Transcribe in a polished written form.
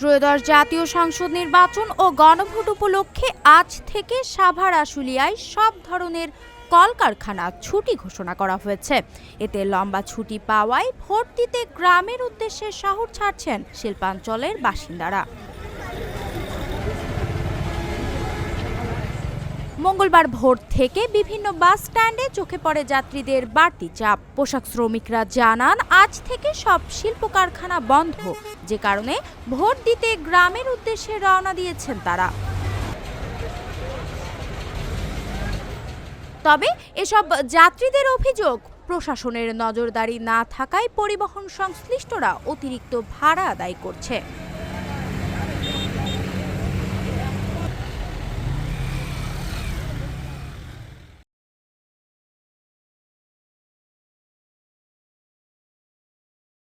ত্রয়োদশ জাতীয় সংসদ নির্বাচন ও গণভোট উপলক্ষে আজ থেকে সাভার আশুলিয়ায় সব ধরনের কলকারখানা ছুটি ঘোষণা করা হয়েছে। এতে লম্বা ছুটি পাওয়ায় ভোট দিতে গ্রামের উদ্দেশ্যে শহর ছাড়ছেন শিল্পাঞ্চলের বাসিন্দারা। মঙ্গলবার ভোর থেকে বিভিন্ন বাস স্ট্যান্ডে চোখে পড়ে যাত্রীদের বাড়তি চাপ। পোশাক শ্রমিকরা জানান, আজ থেকে সব শিল্প কারখানা বন্ধ, যে কারণে ভোট দিতে গ্রামের উদ্দেশ্যে রওনা দিয়েছেন তারা। তবে এসব যাত্রীদের অভিযোগ, প্রশাসনের নজরদারি না থাকায় পরিবহন সংশ্লিষ্টরা অতিরিক্ত ভাড়া আদায় করছে।